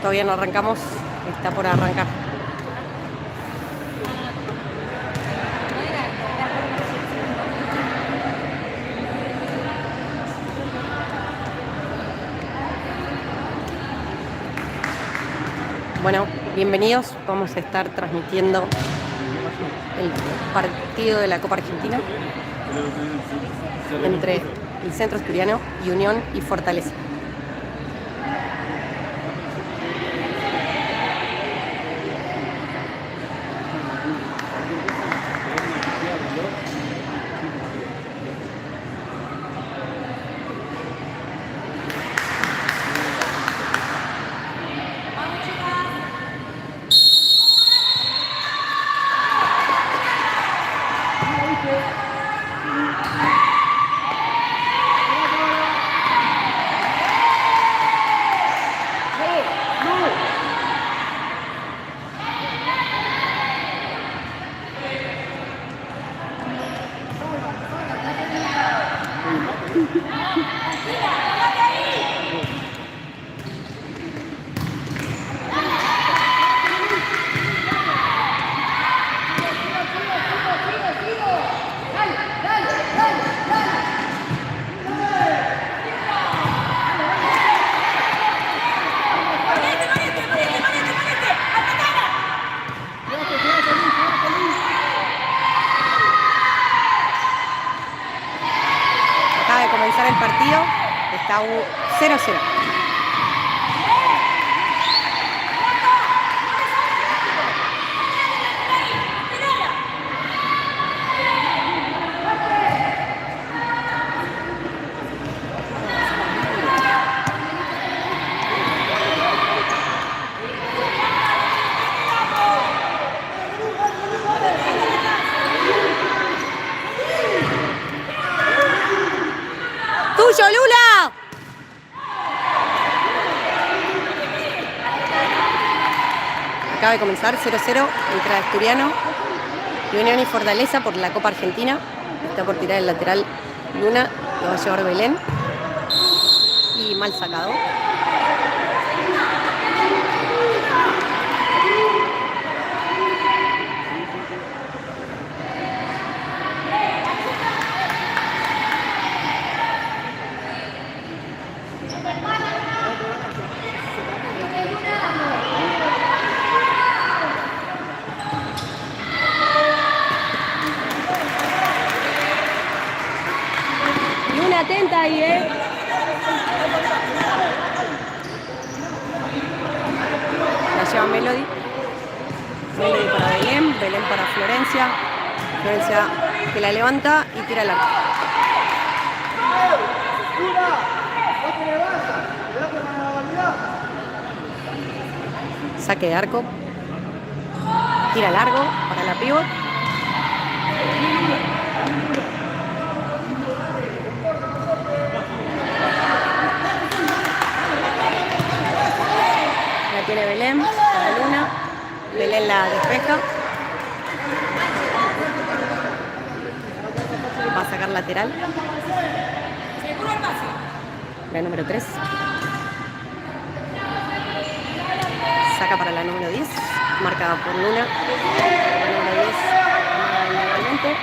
Todavía no arrancamos, está por arrancar. Bueno, bienvenidos. Vamos a estar transmitiendo el partido de la Copa Argentina entre el Centro Asturiano y Unión y Fortaleza. Acaba de comenzar el partido, está 0-0. ¡Tuyo, Lula! Acaba de comenzar 0-0 contra Asturiano. Y Unión y Fortaleza por la Copa Argentina. Está por tirar el lateral Luna. Lo va a llevar Belén. Y mal sacado. Luna, atenta ahí, La lleva Melody. Melody para Belén. Belén para Florencia. Florencia que la levanta y tira el arco. Saque de arco. Tira largo para la pívot. La tiene Belén para Luna. Belén la despeja. Va a sacar lateral. La número 3. Saca para la número 10. Marcada por Luna. La número 10. Individualmente.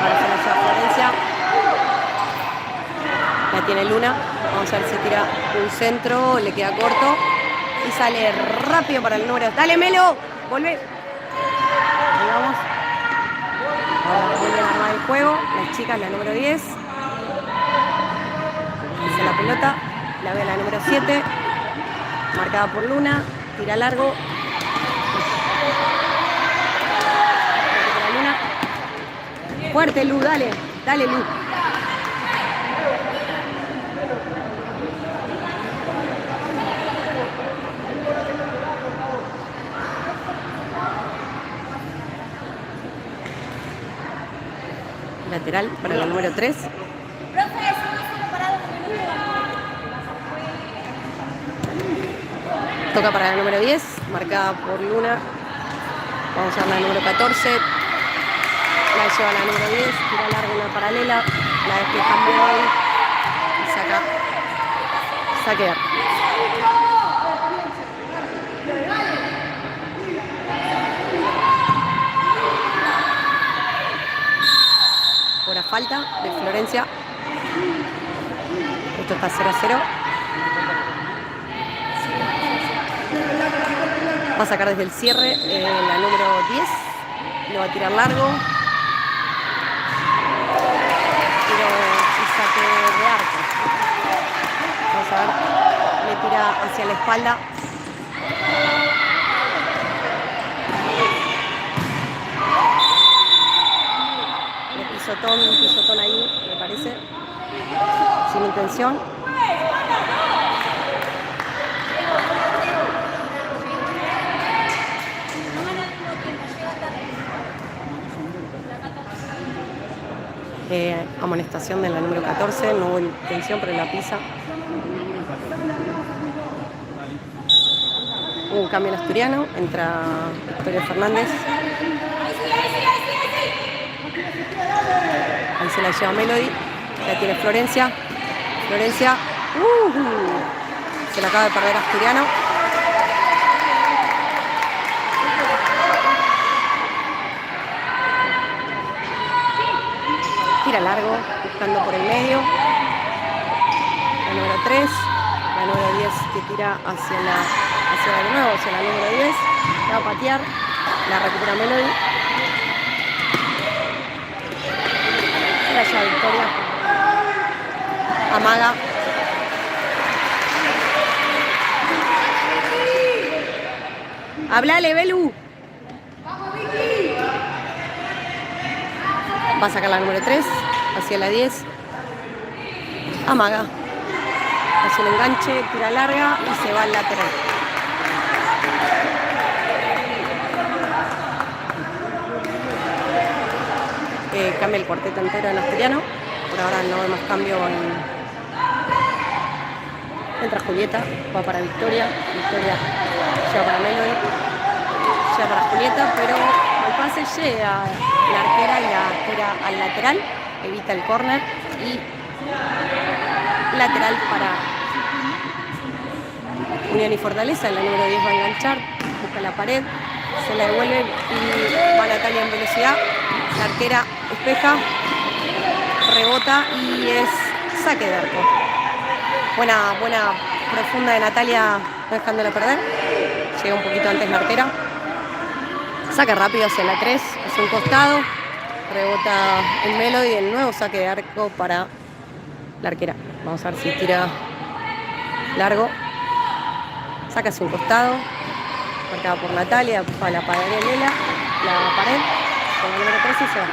Ahora se la lleva Florencia. La tiene Luna. Vamos a ver si tira un centro. Le queda corto. Y sale rápido para el número. ¡Dale, Melo! ¡Volvé! Ahí vamos. Ahora vuelven a armar el juego. Las chicas, la número 10. Hace la pelota. La ve la número 7. Marcada por Luna. Tira largo. Luna. Fuerte, Lu, dale. Dale, Lu. Lateral para la número 3. Toca para la número 10, marcada por Luna. Vamos a ver la número 14. La lleva la número 10, tira larga una paralela. La despeja Melody y saca. Saquea. Por falta de Florencia. Esto está 0-0. Va a sacar desde el cierre la número 10. Lo va a tirar largo. Tiro y saque de arco. Vamos a ver. Le tira hacia la espalda. Un pisotón ahí, me parece, sin intención. Amonestación de la número 14, no hubo intención, pero la pisa. Hubo un cambio en asturiano, entra Victoria Fernández. Ahí se la lleva Melody. La tiene Florencia. Florencia. Se la acaba de perder Asturiano. Tira largo, buscando por el medio. La número 3. La número 10 que tira hacia de nuevo, hacia la número 10. La va a patear. La recupera Melody. La lleva Victoria. Amaga. Hablale, Belu. Va a sacar la número 3 hacia la 10. Amaga. Hace un enganche, tira larga y se va al lateral. Cambia el cuarteto entero en asturiano. Por ahora no vemos cambio Entra Julieta, va para Victoria. Victoria lleva para Melody. Lleva para Julieta, pero al pase llega la arquera y la tira al lateral. Evita el córner y lateral para Unión y Fortaleza. La número 10 va a enganchar, busca la pared, se la devuelve y va Natalia en velocidad. La arquera despeja, rebota y es saque de arco. Buena profunda de Natalia, no dejándola perder. Llega un poquito antes la arquera. Saca rápido hacia la 3, hacia un costado. Rebota en Melody, el nuevo saque de arco para la arquera. Vamos a ver si tira largo. Saca hacia un costado. Marcada por Natalia, para la pared de Lela. La pared con la número 13 y se va.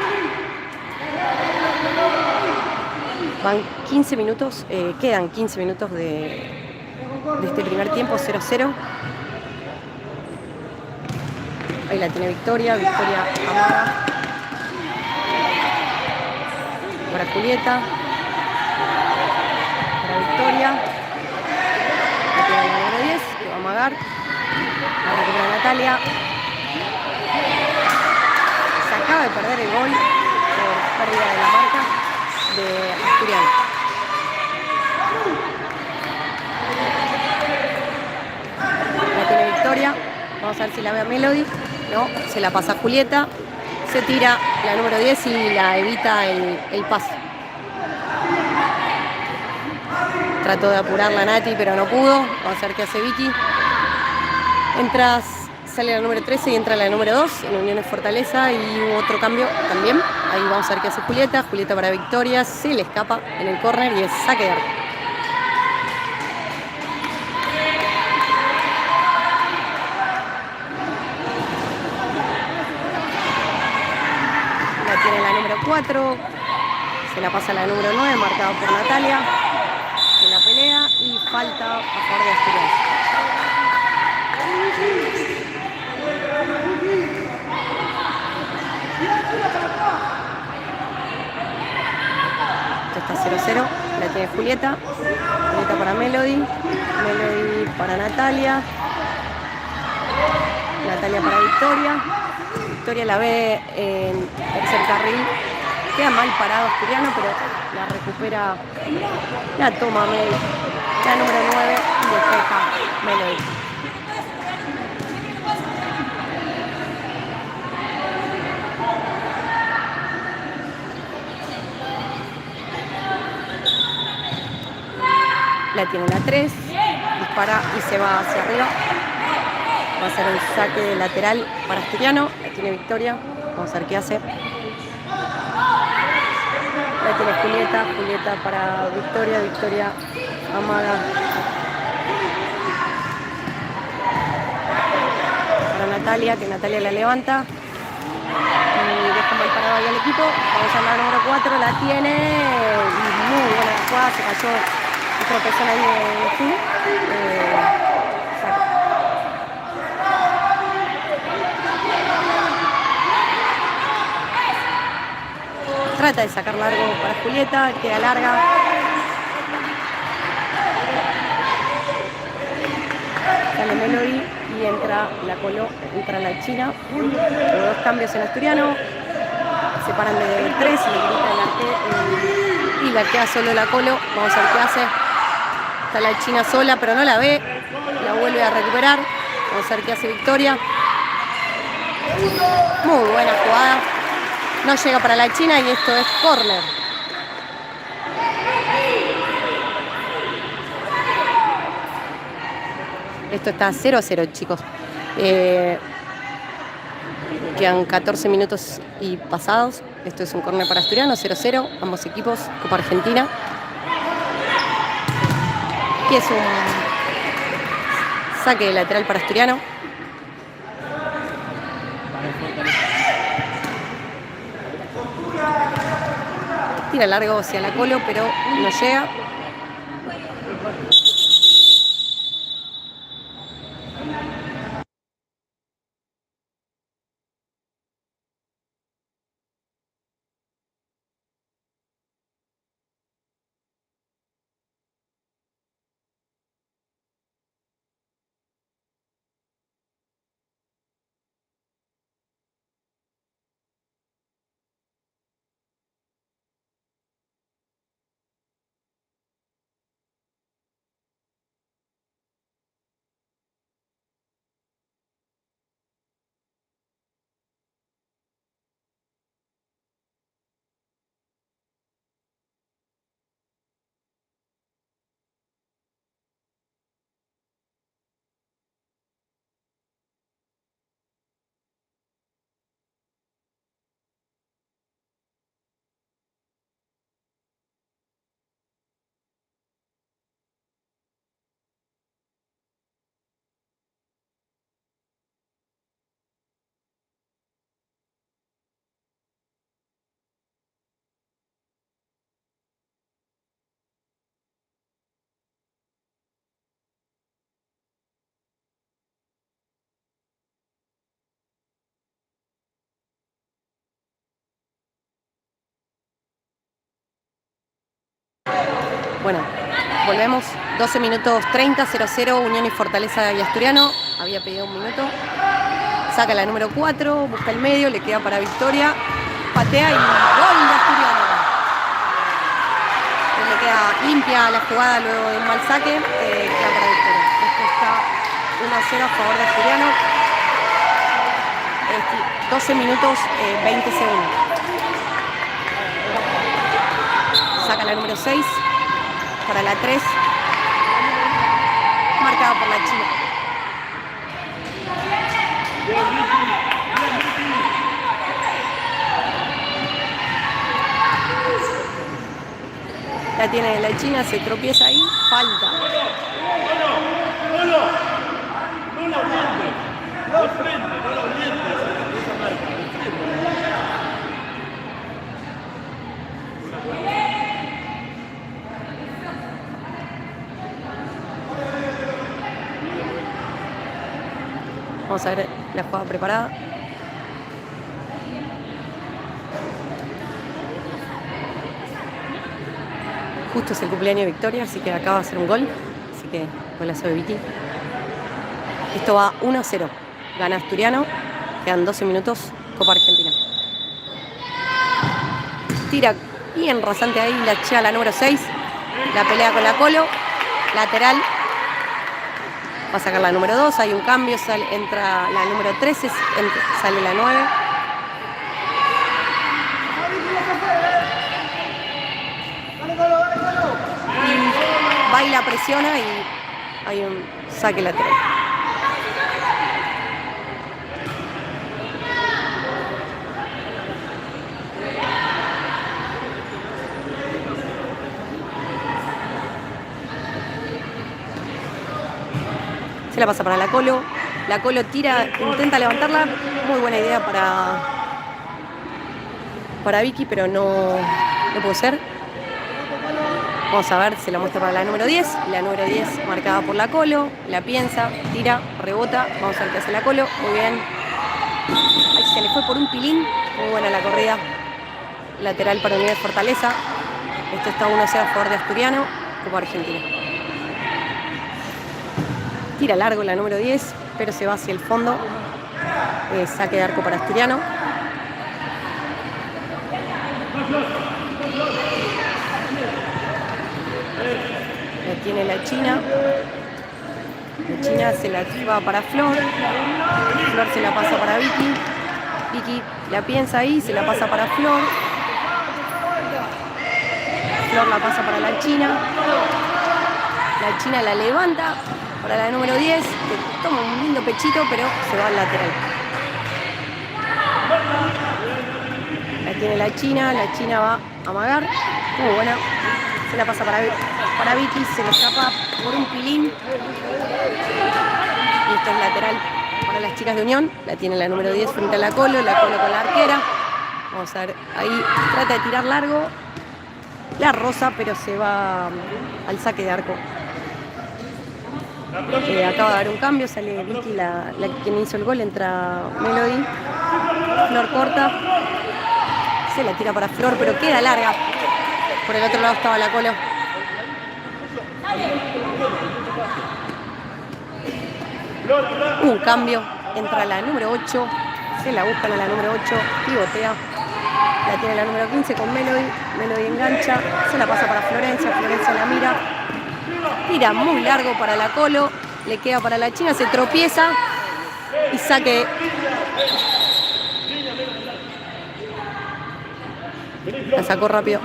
Van 15 minutos, quedan 15 minutos de este primer tiempo, 0-0. Ahí la tiene Victoria, Victoria amaga para Julieta, para Victoria, la tiene la número 10, que va a amagar, la recupera Natalia. Se acaba de perder el gol por pérdida de la marca de Asturiano. La tiene Victoria, vamos a ver si la ve a Melody. No, se la pasa a Julieta, se tira la número 10 y la evita el pase. Trató de apurarla Nati, pero no pudo. Vamos a ver qué hace Vicky. Sale la número 13 y entra la número 2 en Unión y Fortaleza y hubo otro cambio también. Ahí vamos a ver qué hace Julieta. Julieta para Victoria, se le escapa en el córner y es saque de arco. Tiene la número 4, se la pasa a la número 9, marcado por Natalia, en la pelea y falta a favor de Asturias. Esto está 0-0, la tiene Julieta, Julieta para Melody, Melody para Natalia, Natalia para Victoria. Victoria la ve en tercer carril. Queda mal parado Asturiano, pero la recupera. La toma Melody. La número 9 y despeja Melody. La tiene la 3. Dispara y se va hacia arriba. Va a ser el saque de lateral para Asturiano. La tiene Victoria. Vamos a ver qué hace. La tiene Julieta. Julieta para Victoria. Victoria amaga para Natalia, que Natalia la levanta. Y deja mal parado ahí al equipo. Vamos a la número 4. La tiene. Y muy buena jugada. Se cayó y tropezó ahí en fin. Trata de sacar largo para Julieta, queda larga. Sale Melody y entra la Colo, entra la China. Hubo 2 cambios en Asturiano. Se paran de 3 y le grita el arque y la queda solo la Colo. Vamos a ver qué hace. Está la China sola, pero no la ve. La vuelve a recuperar. Vamos a ver qué hace Victoria. Muy buena jugada. No llega para la China y esto es córner. Esto está 0-0, chicos. Quedan 14 minutos y pasados. Esto es un córner para Asturiano, 0-0. Ambos equipos, Copa Argentina. Y es un saque de lateral para Asturiano. Tira largo hacia la Colo, pero no llega. Bueno, volvemos. 12 minutos 30, 0-0, Unión y Fortaleza y Asturiano. Había pedido un minuto. Saca la número 4, busca el medio, le queda para Victoria. Patea y gol de Asturiano. Le queda limpia la jugada luego de un mal saque. Queda para Victoria. Esto está 1-0 a favor de Asturiano. 12 minutos 20 segundos. Saca la número 6 para la 3. Marcada por la China. La tiene la China, se tropieza ahí, falta. Vamos a ver la jugada preparada. Justo es el cumpleaños de Victoria, así que acaba de hacer un gol. Así que golazo de Vicky. Esto va 1-0. Gana Asturiano. Quedan 12 minutos. Copa Argentina. Tira bien rasante ahí. La chea la número 6. La pelea con la Colo. Lateral. Va a sacar la número 2. Hay un cambio. Entra la número 13. Sale la 9. Baila, presiona y hay un saque lateral. Se la pasa para la Colo. La Colo tira, intenta levantarla. Muy buena idea para Vicky, pero no puede ser. Vamos a ver, se la muestra para la número 10. La número 10 marcada por la Colo. La piensa, tira, rebota. Vamos a ver qué hace la Colo. Muy bien. Ahí se le fue por un pilín. Muy buena la corrida. Lateral para Unión de Fortaleza. Esto está 1-0 a favor de Asturiano. Copa Argentina. Tira largo la número 10, pero se va hacia el fondo. Saque de arco para Asturiano. La tiene la China. La China se la lleva para Flor. Flor se la pasa para Vicky. Vicky la piensa ahí, se la pasa para Flor. Flor la pasa para la China. La China la levanta para la número 10, que toma un lindo pechito, pero se va al lateral. La tiene la China va a amagar. Muy buena. Se la pasa para Vicky, se le escapa por un pilín. Y esto es lateral para las chicas de Unión. La tiene la número 10 frente a la Colo con la arquera. Vamos a ver, ahí trata de tirar largo. La rosa, pero se va al saque de arco. Acaba de haber un cambio, sale Vicky, la quien hizo el gol, entra Melody. Flor corta. Se la tira para Flor, pero queda larga. Por el otro lado estaba la Colo. Un cambio, entra la número 8, se la buscan a la número 8, pivotea. La tiene la número 15 con Melody. Melody engancha, se la pasa para Florencia, Florencia la mira. Tira muy largo para la Colo, le queda para la China, se tropieza y saque. La sacó rápido.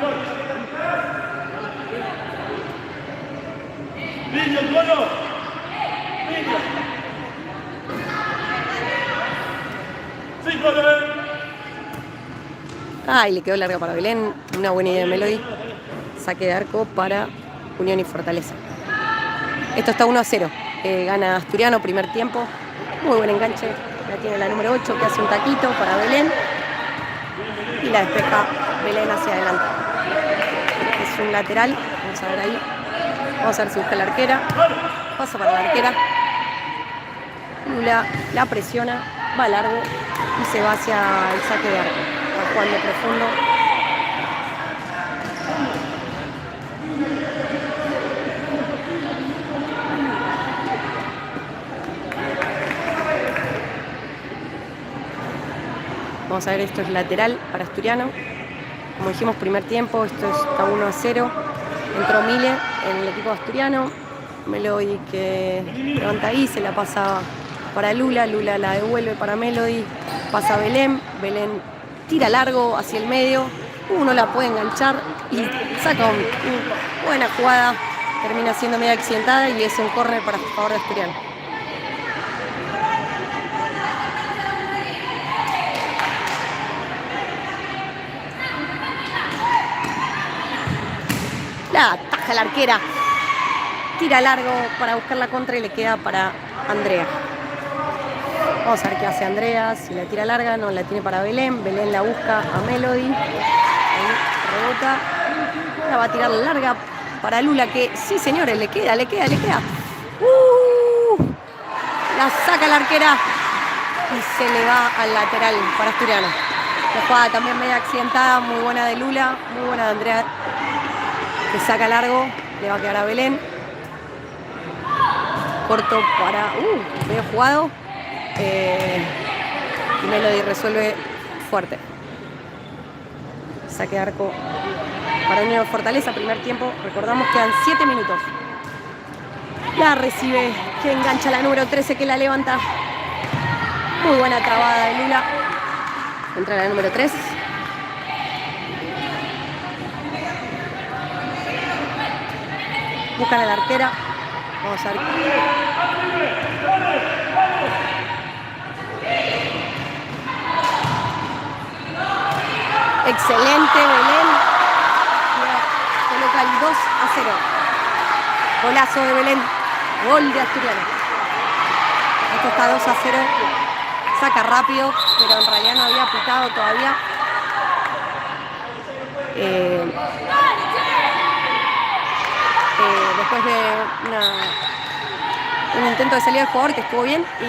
Y le quedó larga para Belén. Una buena idea de Melody. Saque de arco para Unión y Fortaleza. Esto está 1-0. Gana Asturiano, primer tiempo. Muy buen enganche. La tiene la número 8 que hace un taquito para Belén. Y la despeja Belén hacia adelante. Es un lateral. Vamos a ver ahí. Vamos a ver si busca la arquera. Pasa para la arquera. La presiona. Va largo. Y se va hacia el saque de arco. Va jugando profundo. Vamos a ver, esto es lateral para Asturiano. Como dijimos, primer tiempo, esto está 1-0. Entró Miller en el equipo asturiano. Melody que levanta ahí, se la pasa para Lula. Lula la devuelve para Melody. Pasa a Belén. Belén tira largo hacia el medio. Uno la puede enganchar y saca una buena jugada. Termina siendo media accidentada y es un córner para favor de Asturiano. La ataja la arquera. Tira largo para buscar la contra y le queda para Andrea. Vamos a ver qué hace Andrea. Si la tira larga, no la tiene para Belén. Belén la busca a Melody. Ahí rebota. La va a tirar larga para Lula, que sí, señores, le queda. La saca la arquera y se le va al lateral para Asturiano. La jugada también media accidentada, muy buena de Lula, muy buena de Andrea, que saca largo, le va a quedar a Belén. Corto para... medio jugado. Y Melody resuelve fuerte. Saque de arco para Unión Fortaleza, primer tiempo. Recordamos que quedan 7 minutos. La recibe, que engancha la número 13, que la levanta. Muy buena trabada de Lula. Entra la número 3. Buscan a la arquera. Vamos a ver. Excelente Belén. Coloca el 2-0. Golazo de Belén. Gol de Asturiano. Esto está 2-0. Saca rápido, pero en realidad no había pitado todavía. Después de un intento de salida del jugador que estuvo bien y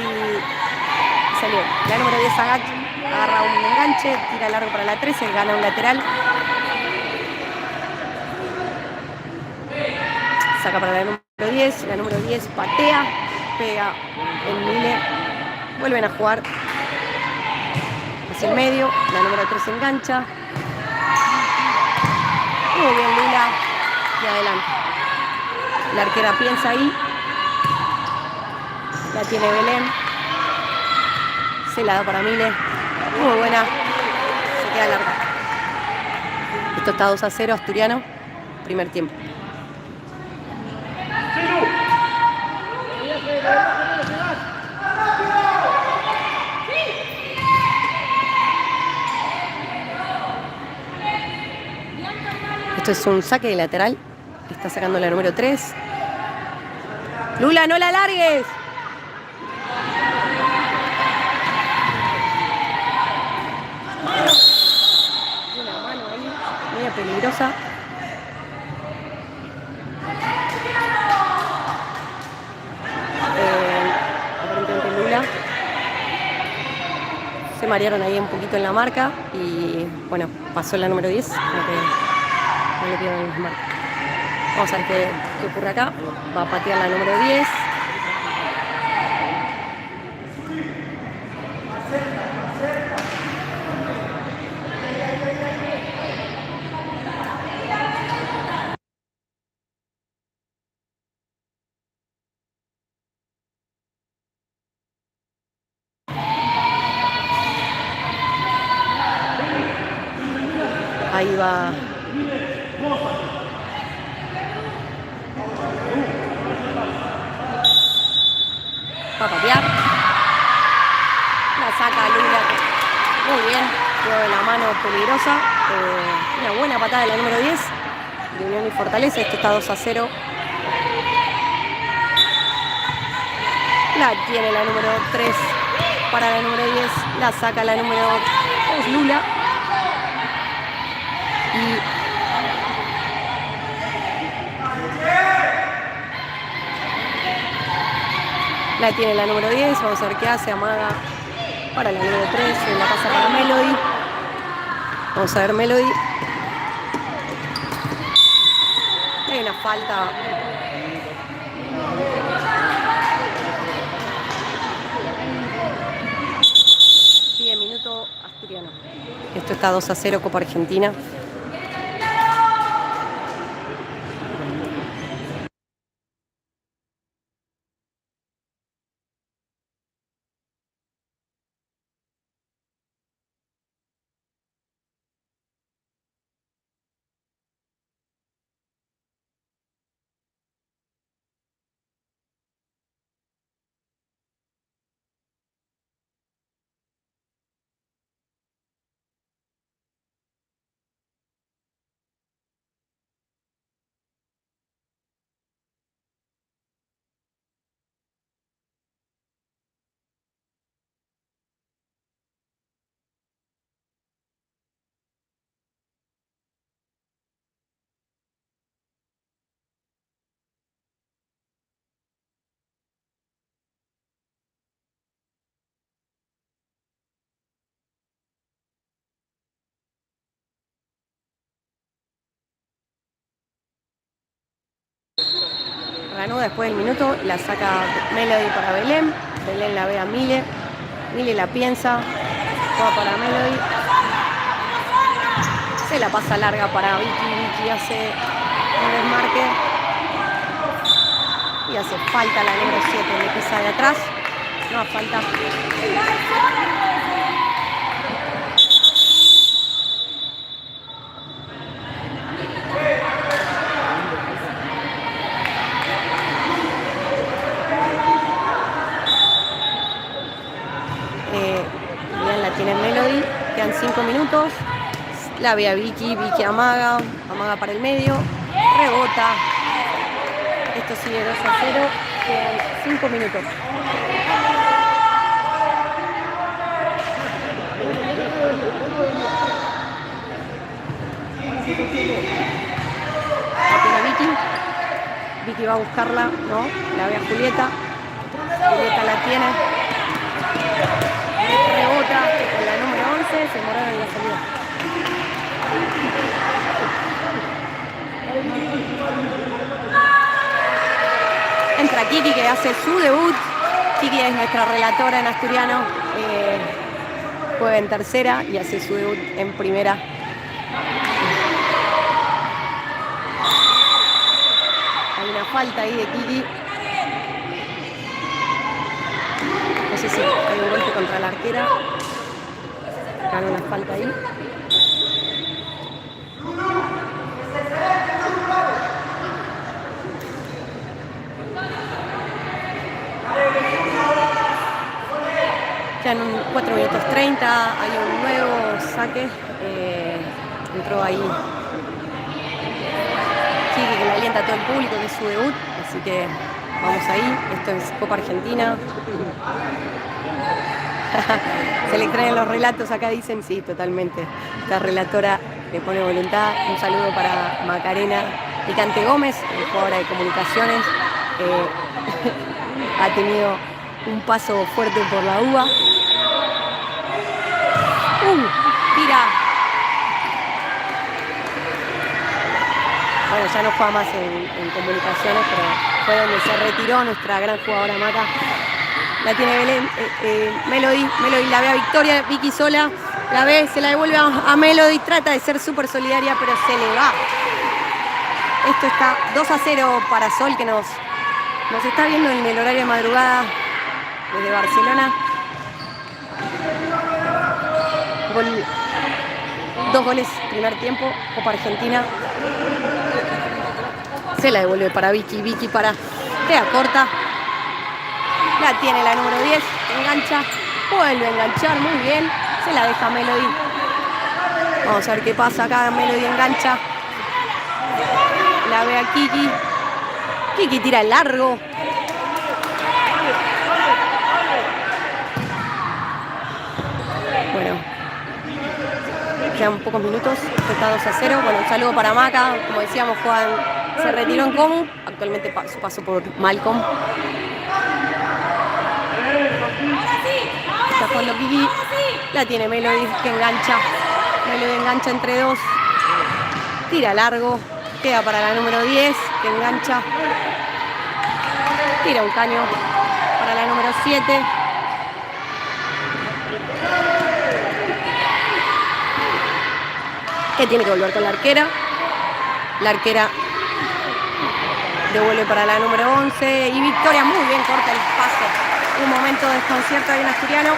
salió. La número 10 agarra un enganche, tira largo para la 13, gana un lateral. Saca para la número 10, la número 10 patea, pega en Miller, vuelven a jugar hacia el medio, la número 3 engancha. Muy bien Lula y adelante. La arquera piensa ahí, la tiene Belén, se la da para Miller, muy buena, se queda larga. Esto está 2-0, Asturiano, primer tiempo. Esto es un saque de lateral. Está sacando la número 3. Lula, no la largues. Una mano ahí, media peligrosa. Aparentemente Lula. Se marearon ahí un poquito en la marca y bueno, pasó la número 10. No le quedan las marcas. Vamos a ver qué ocurre acá. Va a patear la número 10. Ahí va. Va a patear. La saca Lula. Muy bien. Juego de la mano peligrosa. Una buena patada de la número 10. De Unión y Fortaleza. Esto está 2-0. La tiene la número 3 para la número 10. La saca la número 2 Lula. Y la tiene la número 10, vamos a ver qué hace, amaga para la número 3, la pasa para Melody. Vamos a ver Melody. Hay una falta. Sigue minuto Asturiano. Esto está 2-0 Copa Argentina. Ganó después del minuto, la saca Melody para Belén. Belén la ve a Mile. Mile la piensa. Juega para Melody. Se la pasa larga para Vicky. Vicky hace un desmarque. Y hace falta la número 7. Le pisa de atrás. No hace falta. Bien, la tiene Melody. Quedan 5 minutos. La ve a Vicky. Vicky amaga. Amaga para el medio. Rebota. Esto sigue 2-0. Quedan 5 minutos. La tiene Vicky. Vicky va a buscarla, ¿no? La ve a Julieta. Julieta la tiene. Rebota con la número 11. Se demoraron en la salida. Entra Kiki, que hace su debut. Kiki es nuestra relatora en asturiano. Juega en tercera y hace su debut en primera. Hay una falta ahí de Kiki. No sé si hay un golpe contra la arquera. Gana una falta ahí. Ya en 4 minutos 30 hay un nuevo saque. Entró ahí Kiki, que le alienta a todo el público, que es su debut. Así que vamos ahí. Esto es Copa Argentina. Se le creen los relatos, acá dicen, sí, totalmente. Esta relatora le pone voluntad. Un saludo para Macarena Picante Gómez, jugadora de comunicaciones. Ha tenido un paso fuerte por la UBA. Tira. Bueno, ya no juega más en comunicaciones, pero fue donde se retiró nuestra gran jugadora Maca. La tiene Belén, Melody. Melody la ve a Victoria. Vicky sola. La ve, se la devuelve a Melody. Trata de ser súper solidaria, pero se le va. Esto está 2-0 para Sol, que nos está viendo en el horario de madrugada desde Barcelona. 2 goles primer tiempo, Copa Argentina. Se la devuelve para Vicky. Vicky para queda corta. La tiene la número 10. Engancha. Vuelve a enganchar muy bien. Se la deja Melody. Vamos a ver qué pasa acá. Melody engancha. La ve a Kiki. Kiki tira largo. Bueno, quedan pocos minutos. Esto está 2-0. Bueno, un saludo para Maca. Como decíamos, Juan se retiró en Comu. Actualmente su paso por Malcolm. Está jugando Kiki. La tiene Melody, que engancha. Melody engancha entre 2. Tira largo. Queda para la número 10, que engancha. Tira un caño para la número 7. que tiene que volver con la arquera. La arquera devuelve para la número 11 y Victoria muy bien, corta el pase. Un momento de desconcierto ahí en Asturiano.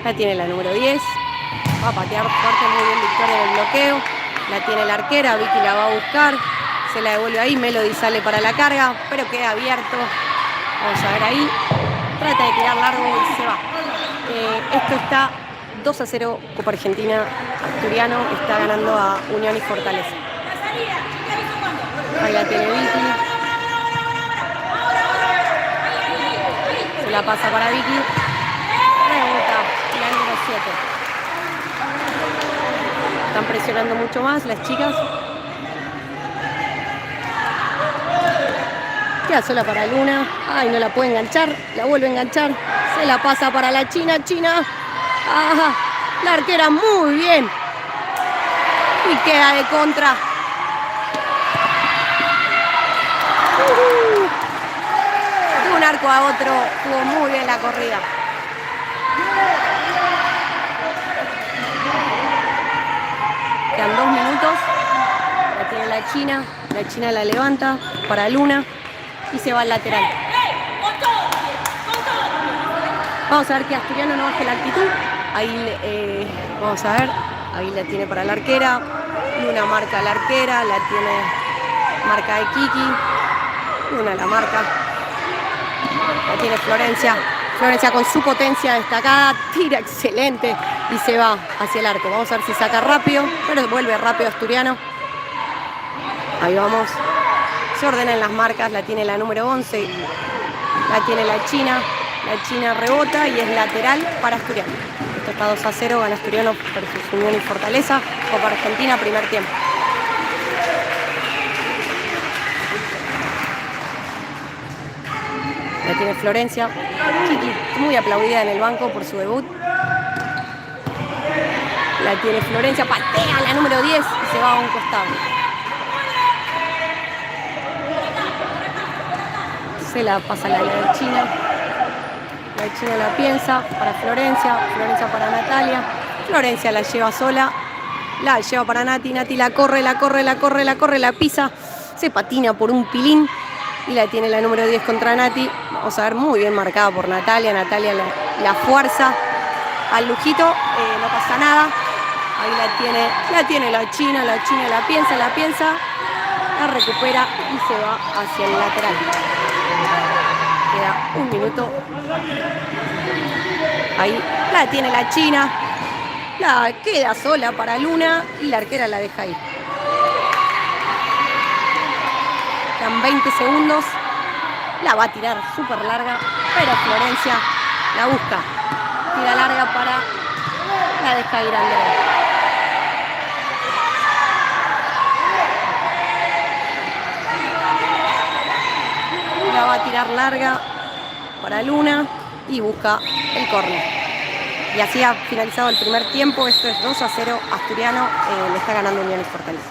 La tiene la número 10. Va a patear fuerte, muy bien Victoria en el bloqueo. La tiene la arquera, Vicky la va a buscar. Se la devuelve ahí, Melody sale para la carga, pero queda abierto. Vamos a ver ahí. Trata de tirar largo y se va. Esto está 2-0, Copa Argentina. Asturiano está ganando a Unión y Fortaleza. Ahí la tiene Vicky. Se la pasa para Vicky. Rebota la número 7. Están presionando mucho más las chicas. Queda sola para Luna. Ay, no la puede enganchar. La vuelve a enganchar. Se la pasa para la China. China. Ajá. La arquera muy bien. Y queda de contra. De un arco a otro. Estuvo muy bien la corrida. Quedan 2 minutos. La tiene la China. La China la levanta para Luna. Y se va al lateral. Vamos a ver que Asturiano no baje la actitud. Ahí vamos a ver. Ahí la tiene para la arquera. Luna marca a la arquera. La tiene marca de Kiki. Luna la marca. La tiene Florencia. Florencia con su potencia destacada. Tira excelente. Y se va hacia el arco. Vamos a ver si saca rápido. Pero vuelve rápido Asturiano. Ahí vamos. Se ordenan las marcas, la tiene la número 11, la tiene la China rebota y es lateral para Asturiano. Esto está 2-0, gana Asturiano versus Unión y Fortaleza, Copa Argentina, primer tiempo. La tiene Florencia, Kiki, muy aplaudida en el banco por su debut. La tiene Florencia, patea la número 10 y se va a un costado. Se la pasa la China. La China la piensa para Florencia. Florencia para Natalia. Florencia la lleva sola. La lleva para Nati. Nati la corre, la pisa. Se patina por un pilín. Y la tiene la número 10 contra Nati. Vamos a ver, muy bien marcada por Natalia. Natalia la fuerza al lujito. No pasa nada. Ahí la tiene la China la piensa. La recupera y se va hacia el lateral. Queda 1 minuto. Ahí la tiene la China. La queda sola para Luna y la arquera la deja ahí. Quedan 20 segundos. La va a tirar súper larga, pero Florencia la busca. Tira larga para... La deja ir Andrea. La va a tirar larga para Luna y busca el córner. Y así ha finalizado el primer tiempo. Esto es 2-0. Asturiano le está ganando Unión y Fortaleza.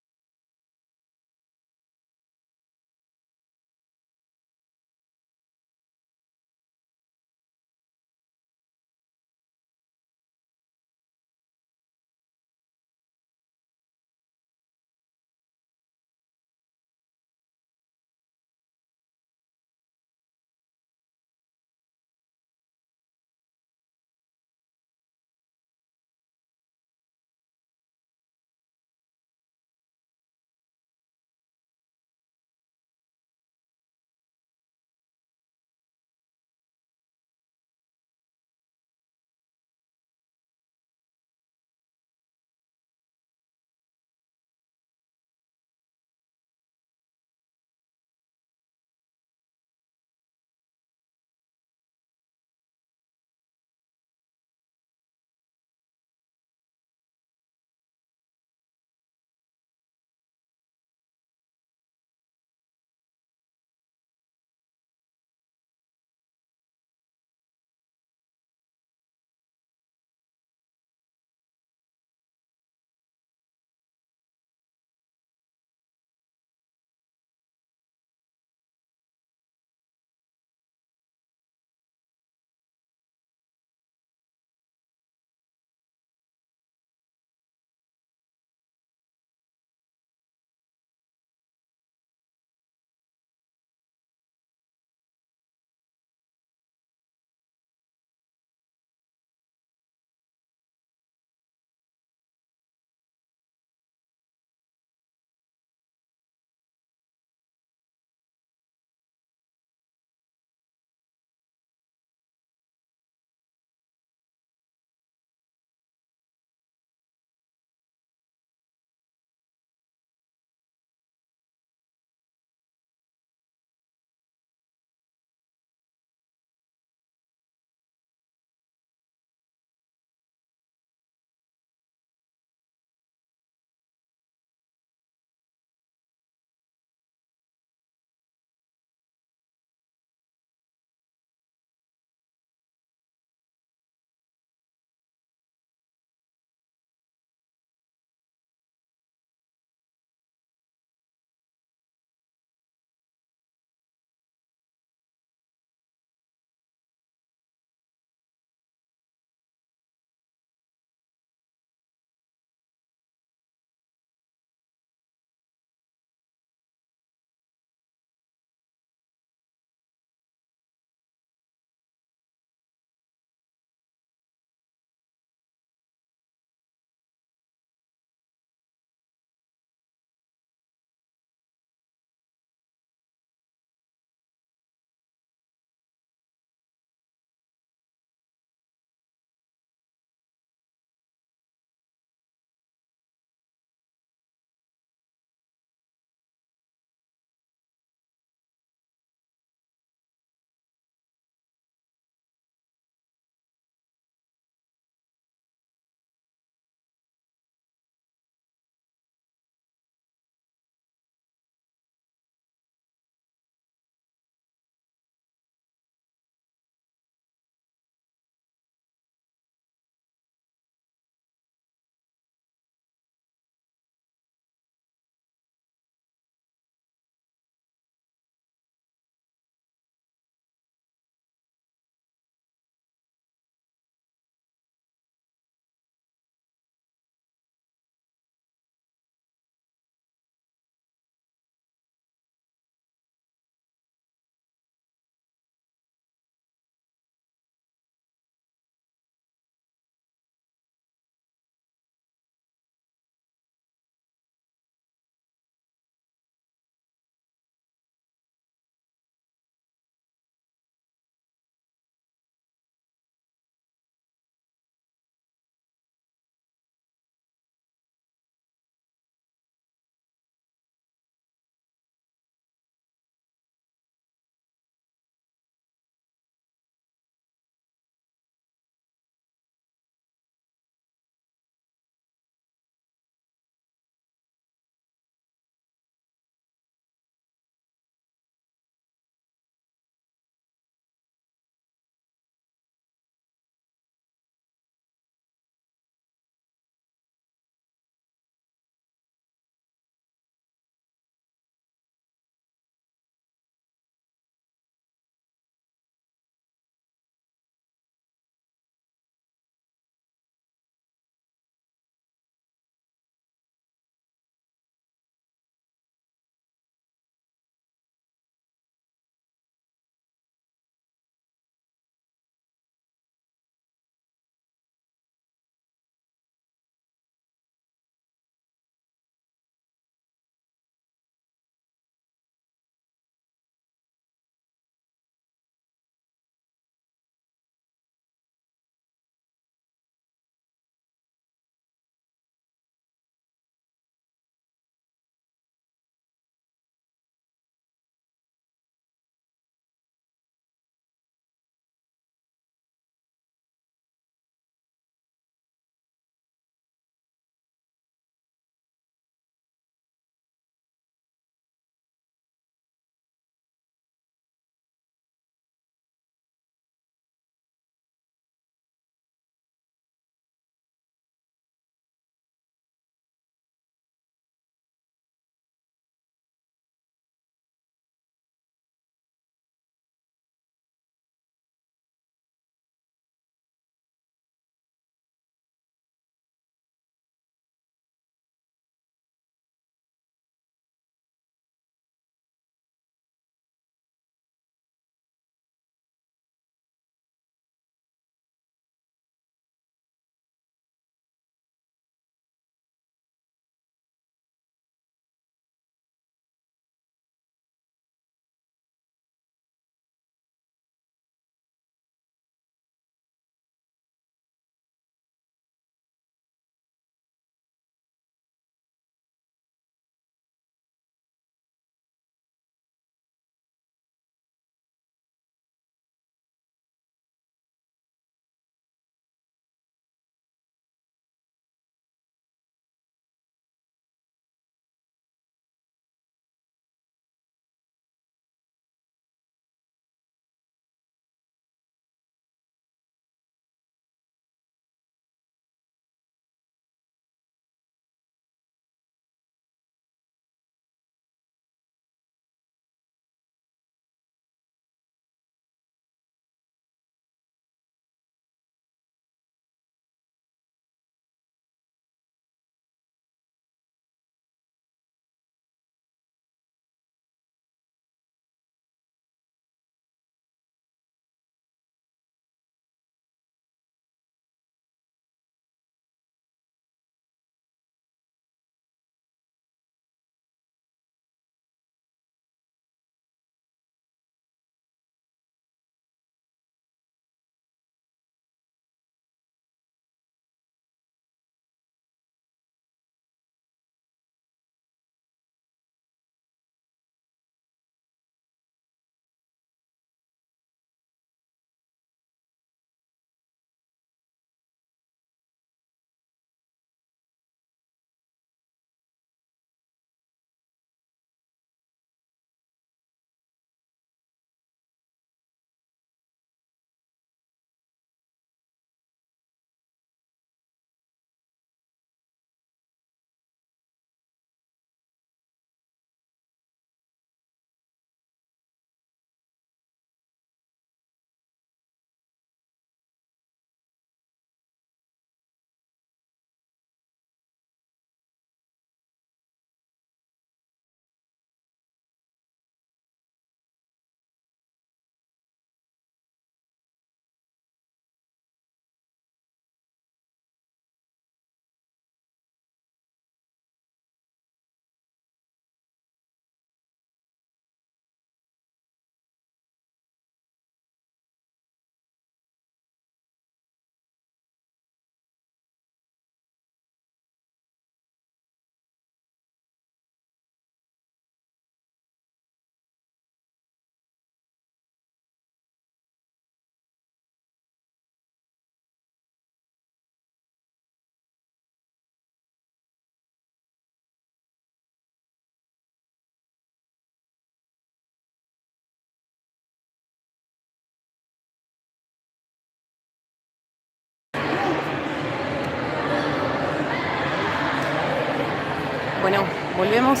Volvemos.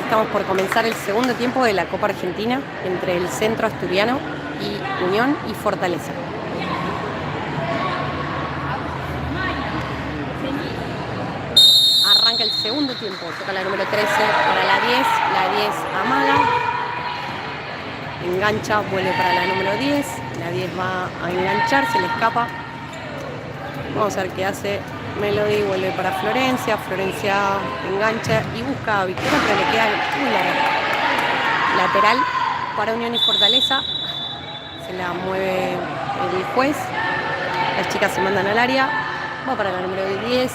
Estamos por comenzar el segundo tiempo de la Copa Argentina entre el Centro Asturiano y Unión y Fortaleza. Arranca el segundo tiempo. Toca la número 13 para la 10. La 10 amaga. Engancha, vuelve para la número 10. La 10 va a enganchar, se le escapa. Vamos a ver qué hace Melody. Vuelve para Florencia. Florencia engancha y busca a Victoria, pero le queda muy larga. Lateral para Unión y Fortaleza. Se la mueve el juez. Las chicas se mandan al área. Va para la número 10.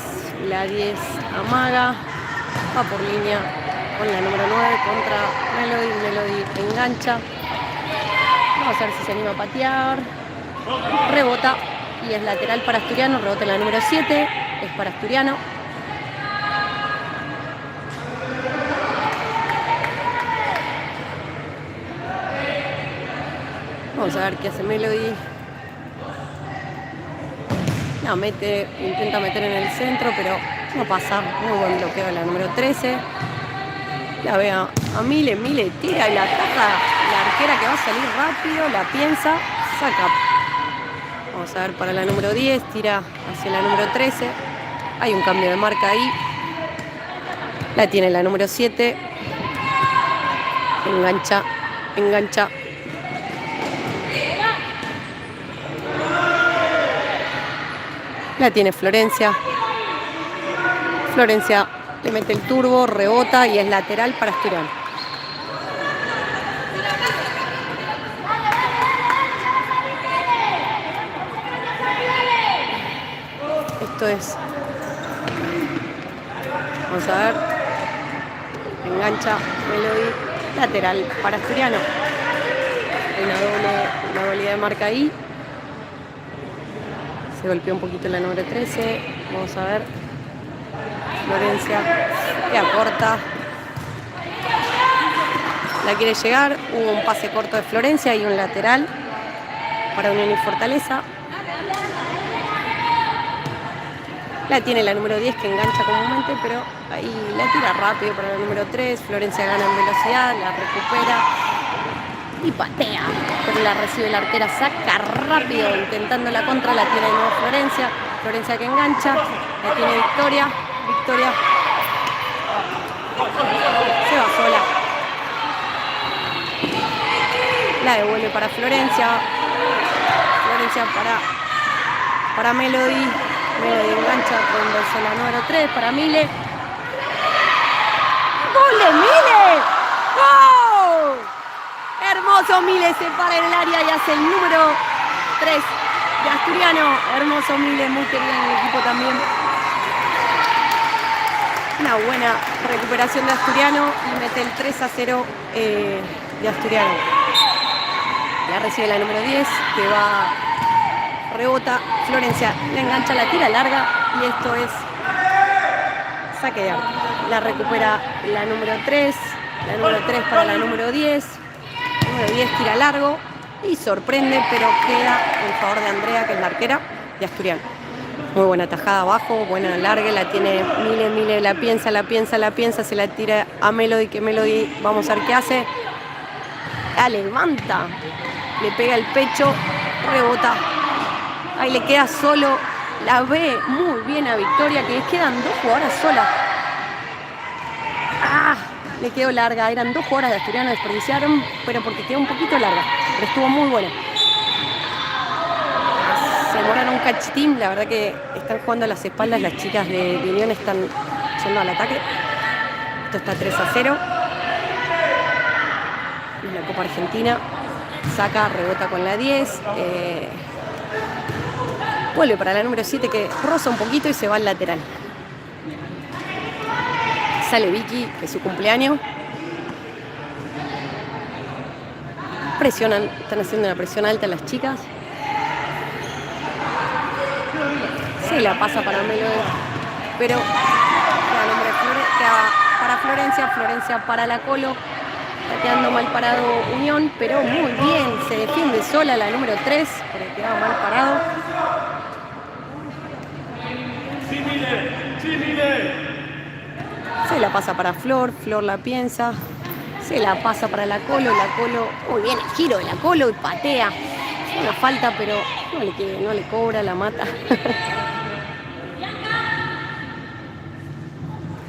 La 10 amaga. Va por línea con la número 9 contra Melody. Melody engancha. Vamos a ver si se anima a patear. Rebota. Y es lateral para Asturiano. Rebota la número 7. Es para Asturiano. Vamos a ver qué hace Melody. La mete, intenta meter en el centro, pero no pasa. Muy buen bloqueo de la número 13. La ve a Mile. Mile tira y la ataca. La arquera que va a salir rápido. La piensa. Saca. Vamos a ver para la número 10. Tira hacia la número 13. Hay un cambio de marca ahí. La tiene la número 7. Engancha. Engancha. La tiene Florencia. Florencia le mete el turbo, rebota y es lateral para Asturiano. Esto es. Vamos a ver. Engancha Melody. Lateral para Asturiano. Hay una doble de marca ahí. Se golpeó un poquito la número 13. Vamos a ver. Florencia queda corta. La quiere llegar. Hubo un pase corto de Florencia y un lateral para Unión y Fortaleza. La tiene la número 10 que engancha comúnmente, pero ahí la tira rápido para la número 3. Florencia gana en velocidad, la recupera y patea, pero la recibe la arquera, saca rápido intentando la contra, la tiene de nuevo Florencia. Florencia que engancha, la tiene Victoria. Victoria se va sola. La devuelve para Florencia. Florencia para Melody. Melody engancha con la número 3 para Mile. ¡Gol de Mile! ¡Gol! Hermoso Mile se para en el área y hace el número 3 de Asturiano. Hermoso Mile, muy querido en el equipo también. Una buena recuperación de Asturiano y mete el 3-0 de Asturiano. La recibe la número 10 que va, rebota. Florencia la engancha, la tira larga y esto es saque de arco. La recupera la número 3. La número 3 para la número 10. La número 10 tira largo y sorprende, pero queda en favor de Andrea, que es la arquera de Asturiano. Muy buena tajada abajo, buena larga, la tiene Mile, la piensa, se la tira a Melody, que Melody, vamos a ver qué hace. La levanta, le pega el pecho, rebota. Ahí le queda solo, la ve muy bien a Victoria, que quedan dos jugadoras solas. Le quedó larga, eran dos jugadoras de Asturiano, desperdiciaron, pero porque quedó un poquito larga, pero estuvo muy buena. Se demoraron un cachitín, la verdad que están jugando a las espaldas, las chicas de Unión están yendo al ataque. Esto está 3-0. Es la Copa Argentina, saca, rebota con la 10. Vuelve para la número 7 que roza un poquito y se va al lateral. Sale Vicky, que es su cumpleaños. Presionan, están haciendo una presión alta las chicas. Se la pasa para Melody, pero queda para Florencia, Florencia para la Colo. Está quedando mal parado Unión, pero muy bien, se defiende sola la número 3, porque queda mal parado. Se la pasa para Flor, Flor la piensa. Se la pasa para la Colo, muy bien el giro de la Colo y patea. Una falta, pero no le cobra, la mata.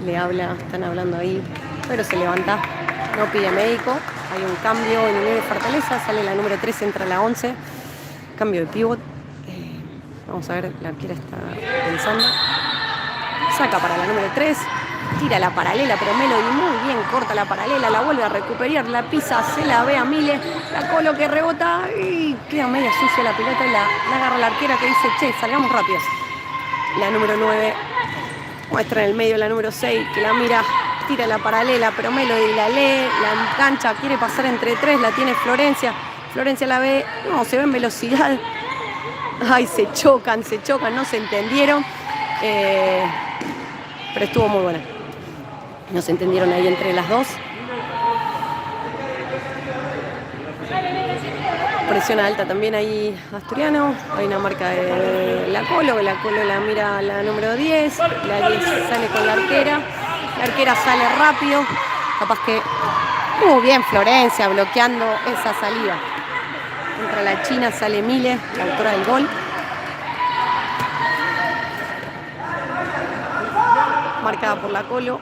Le habla, están hablando ahí, pero se levanta, no pide médico. Hay un cambio en Unión de Fortaleza, sale la número 3, entra la 11. Cambio de pívot. Vamos a ver, la arquera está pensando. Saca para la número 3. Tira la paralela, pero Melody muy bien corta la paralela, la vuelve a recuperar, la pisa, se la ve a Mile, la Colo que rebota y queda media sucia la pelota y la agarra la arquera que dice, che, salgamos rápido. La número 9 muestra en el medio la número 6 que la mira, tira la paralela, pero Melody la lee, la engancha, quiere pasar entre 3, la tiene Florencia, Florencia la ve, no, se ve en velocidad. Ay, se chocan, no se entendieron, pero estuvo muy buena. No se entendieron ahí entre las dos. Presión alta también ahí Asturiano. Hay una marca de la Colo, que la Colo la mira la número 10. La 10 sale con la arquera. La arquera sale rápido. Capaz que muy bien Florencia bloqueando esa salida. Entra la china, sale Mile, la autora del gol. Marcada por la Colo.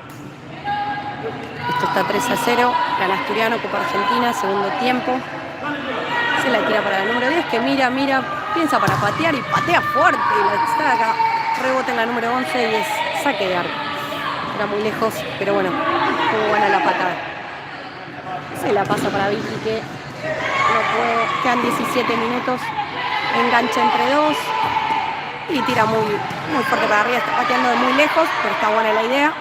Esto está 3-0. Gana Asturiano, Copa Argentina, segundo tiempo. Se la tira para la número 10, que mira, piensa para patear y patea fuerte. Y la saca, rebota en la número 11 y es saque de arco. Era muy lejos, pero bueno, muy buena la patada. Se la pasa para Vicky, que no puede. Quedan 17 minutos. Engancha entre dos. Y tira muy fuerte para arriba. Está pateando de muy lejos, pero está buena la idea.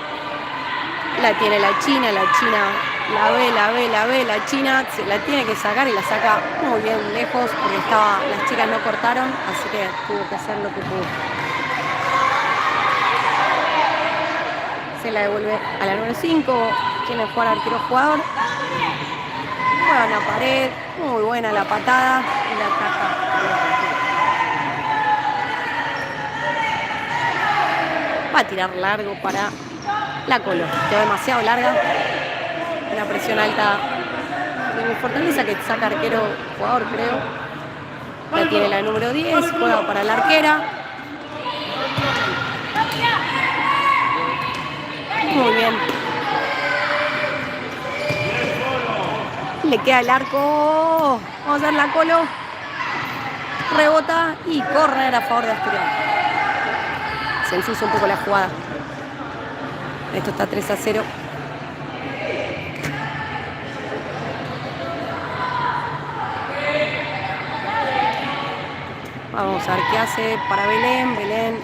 La tiene la china la ve, la china se la tiene que sacar y la saca muy bien lejos porque las chicas no cortaron, así que tuvo que hacer lo que pudo. Se la devuelve a la número 5, quiere jugar arquero jugador. Juega en la pared, muy buena la patada y la ataca. Va a tirar largo para la Colo, quedó demasiado larga. Una presión alta de Fortaleza que saca arquero jugador, creo. La tiene la número 10, juega para la arquera. Muy bien. Le queda el arco. Vamos a ver la Colo. Rebota y córner a favor de Asturiano. Se ensucia un poco la jugada. Esto está 3-0. Vamos a ver qué hace para Belén. Belén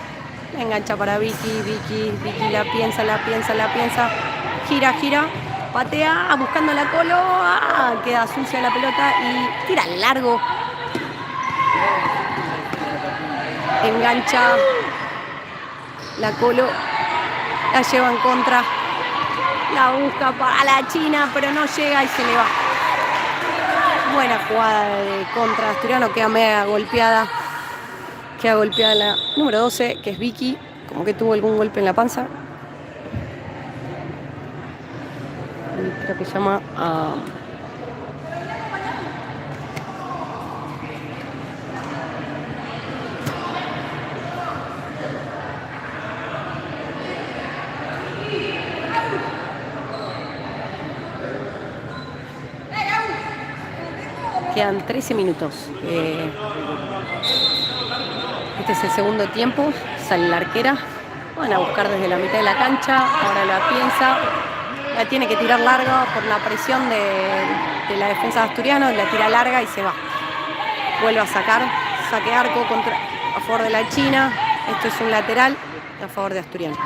la engancha para Vicky. Vicky la piensa. Gira. Patea buscando la Colo. Queda sucia la pelota y tira largo. Engancha la Colo. La lleva en contra. La busca para la china, pero no llega y se le va. Buena jugada de contra Asturiano. Queda media golpeada. Queda golpeada la número 12, que es Vicky. Como que tuvo algún golpe en la panza. Creo que se llama... Quedan 13 minutos. Este es el segundo tiempo. Sale la arquera. Van a buscar desde la mitad de la cancha. Ahora la piensa. La tiene que tirar larga por la presión de la defensa de Asturiano. La tira larga y se va. Vuelve a sacar. Saque arco a favor de la china. Esto es un lateral a favor de Asturiano.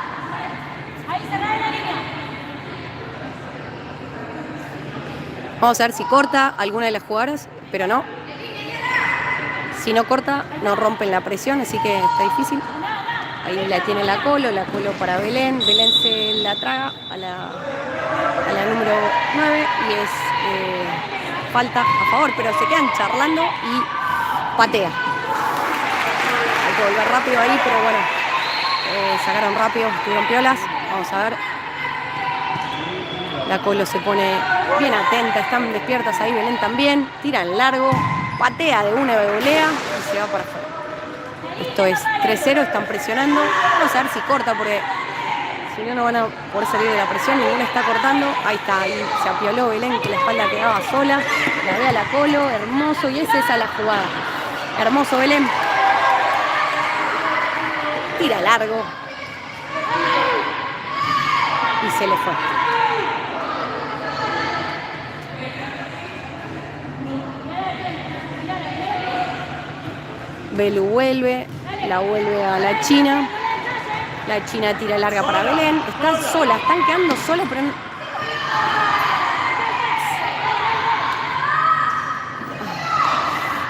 Vamos a ver si corta alguna de las jugadoras, pero no. Si no corta, no rompen la presión, así que está difícil. Ahí la tiene la Colo para Belén. Belén se la traga a la número 9 y es falta a favor, pero se quedan charlando y patea. Hay que volver rápido ahí, pero bueno, sacaron rápido, estuvieron piolas. Vamos a ver. La Colo se pone bien atenta, están despiertas ahí, Belén también. Tiran largo, patea de una de volea y se va para afuera. Esto es 3-0, están presionando. Vamos a ver si corta porque si no, no van a poder salir de la presión. Ninguna está cortando. Ahí está, ahí se apioló Belén, que la espalda quedaba sola. La ve a la Colo, hermoso. Y es esa la jugada. Hermoso Belén. Tira largo. Y se le fue. Belu vuelve, la vuelve a la China. La China tira larga para Belén. Están solas, están quedando solas, pero no...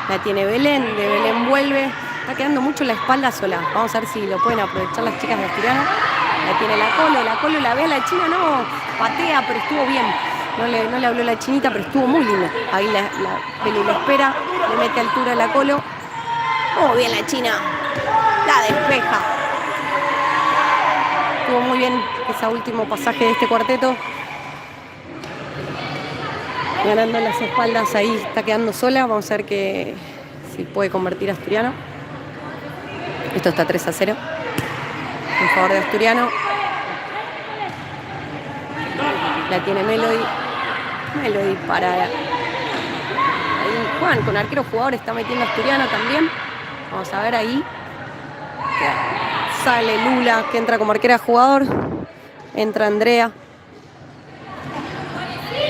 La tiene Belén, de Belén vuelve. Está quedando mucho la espalda sola. Vamos a ver si lo pueden aprovechar las chicas de Asturiano. La tiene la Colo la ve a la China, no, patea, pero estuvo bien. No le habló la chinita, pero estuvo muy lindo. Ahí la Belu la espera, le mete altura a la Colo. Muy bien la China, la despeja. Estuvo muy bien ese último pasaje de este cuarteto. Ganando las espaldas, ahí está quedando sola. Vamos a ver si puede convertir a Asturiano. Esto está 3-0 en favor de Asturiano. La tiene Melody. Melody para... Ahí Juan con arquero jugador está metiendo a Asturiano también. Vamos a ver ahí. Sale Lula, que entra como arquera jugador. Entra Andrea.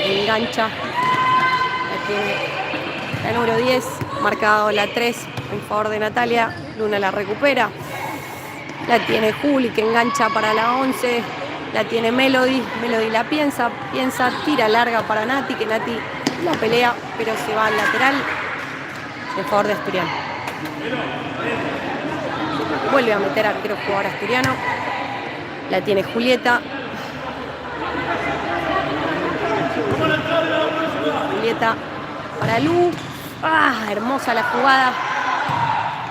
Engancha. La tiene la número 10. Marcado la 3 en favor de Natalia. Luna la recupera. La tiene Juli, que engancha para la 11. La tiene Melody. Melody la piensa, tira larga para Nati, que Nati la pelea, pero se va al lateral en favor de Asturiano. Vuelve a meter arquero jugador Asturiano. La tiene Julieta. Julieta para Lu. Hermosa la jugada.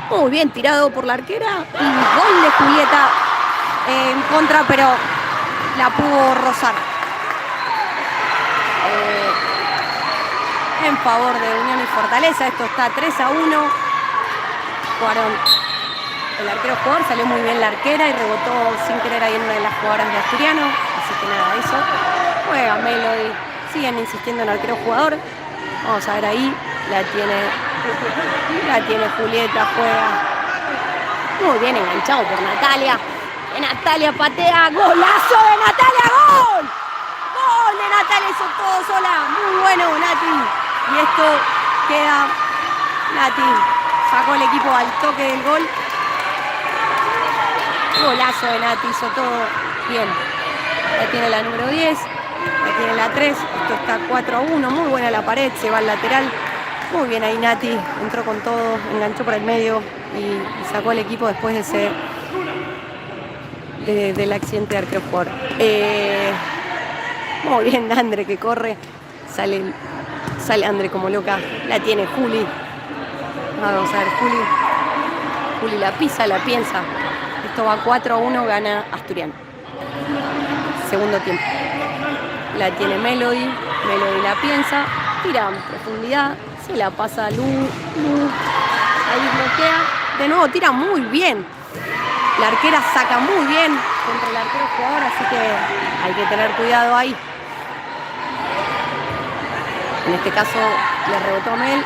Muy bien tirado por la arquera. Y gol de Julieta en contra, pero la pudo rozar. En favor de Unión y Fortaleza. Esto está 3-1. Jugaron. El arquero jugador, salió muy bien la arquera y rebotó sin querer ahí en una de las jugadoras de Asturiano. Así que nada, eso. Juega Melody. Siguen insistiendo en el arquero jugador. Vamos a ver ahí. La tiene Julieta, juega. Muy bien enganchado por Natalia. Natalia patea. ¡Golazo de Natalia! ¡Gol! ¡Gol de Natalia! Hizo todo sola. Muy bueno, Nati. Y esto queda. Nati sacó el equipo al toque del gol. Golazo de Nati, hizo todo bien. La tiene la número 10, la tiene la 3. Esto está 4-1, muy buena la pared, se va al lateral. Muy bien ahí Nati, entró con todo, enganchó por el medio y sacó el equipo después de del accidente de arquero jugador. Muy bien Andre que corre, sale Andre como loca, la tiene Juli. Vamos a ver, Juli la pisa, la piensa. Esto va 4-1, gana Asturiano. Segundo tiempo. La tiene Melody la piensa, tira en profundidad, se la pasa a Lu, ahí bloquea, de nuevo tira muy bien. La arquera saca muy bien contra el arquero jugador, así que hay que tener cuidado ahí. En este caso le rebotó a Mel,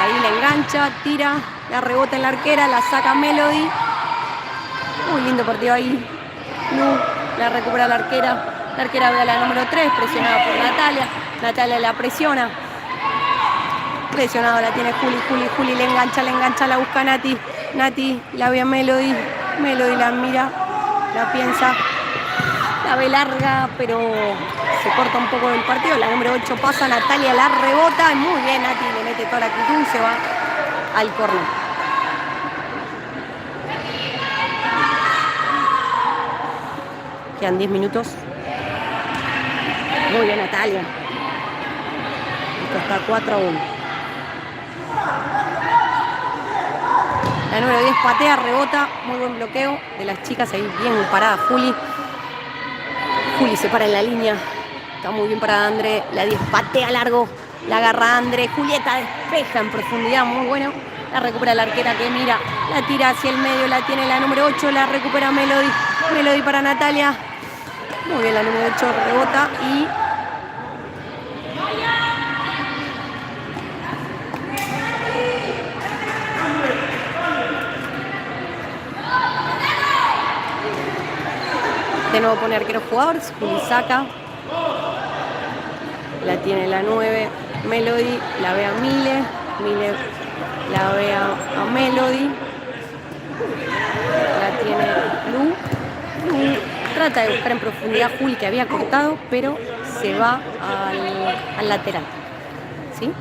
ahí le engancha, tira, la rebota en la arquera, la saca Melody. Muy lindo partido ahí. Lu la recupera la arquera. La arquera ve a la número 3, presionada por Natalia. Natalia la presiona. Presionado la tiene Juli le engancha, la busca Nati. Nati la ve a Melody la mira, la piensa. La ve larga, pero se corta un poco del partido. La número 8 pasa, Natalia la rebota. Muy bien, Nati le mete toda la actitud y se va al córner. Quedan 10 minutos. Muy bien Natalia. Esto está 4-1. La número 10 patea, rebota. Muy buen bloqueo de las chicas. Ahí bien parada Juli se para en la línea. Está muy bien para André. La 10 patea largo. La agarra André. Julieta despeja en profundidad. Muy bueno. La recupera la arquera que mira. La tira hacia el medio. La tiene la número 8. La recupera Melody. Melody para Natalia. Muy bien la número 8. Rebota y... de nuevo pone arquero jugador. Juli saca. La tiene la 9. Melody. La ve a Mile. Mile la ve a Melody. La tiene Lu. Lu trata de buscar en profundidad a Juli, que había cortado, pero se va al lateral. ¿Sí?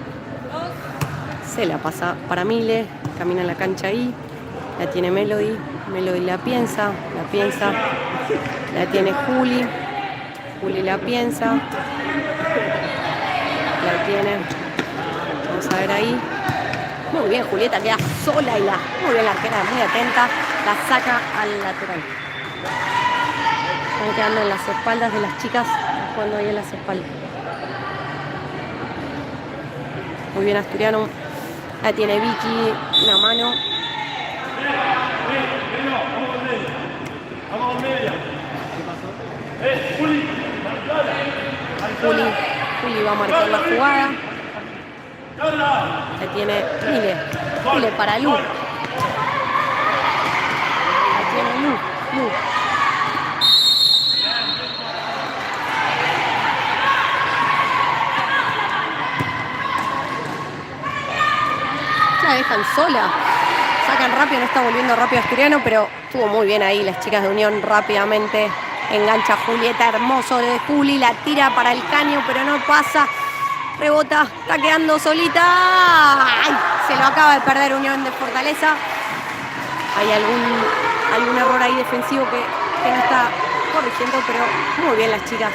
Se la pasa para Mile. Camina en la cancha ahí. La tiene Melody. Melody la piensa. La tiene Juli. Juli la piensa. La tiene. Vamos a ver ahí. Muy bien, Julieta queda sola y muy bien la arquera, muy atenta. La saca al lateral. Están quedando en las espaldas de las chicas, jugando ahí en las espaldas. Muy bien Asturiano. La tiene Vicky, una mano. Juli va a marcar la jugada. La tiene Mile para Lu. La tiene Lu. La dejan sola. Sacan rápido, no está volviendo rápido Asturiano, pero estuvo muy bien ahí las chicas de Unión rápidamente. Engancha Julieta, hermoso de Juli, la tira para el caño, pero no pasa. Rebota, está quedando solita. ¡Ay! Se lo acaba de perder Unión de Fortaleza. Hay algún error ahí defensivo que no está corrigiendo, pero muy bien las chicas.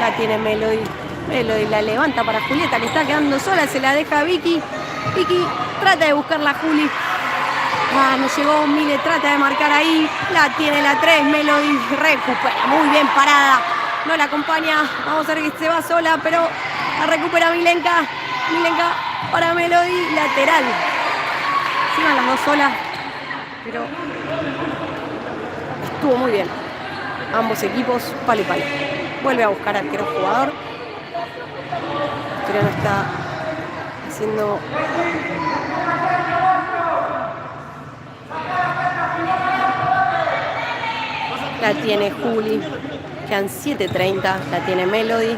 La tiene Melody. Melody la levanta para Julieta, que está quedando sola, se la deja a Vicky. Vicky trata de buscarla a Juli. No llegó, Mile trata de marcar ahí. La tiene la 3, Melody recupera, muy bien parada. No la acompaña, vamos a ver que se va sola, pero la recupera Milenka. Milenka para Melody, lateral. Sigan las dos solas, pero estuvo muy bien. Ambos equipos, palo y palo. Vuelve a buscar arquero jugador. Asturiano está haciendo... La tiene Juli. Quedan 7:30. La tiene Melody.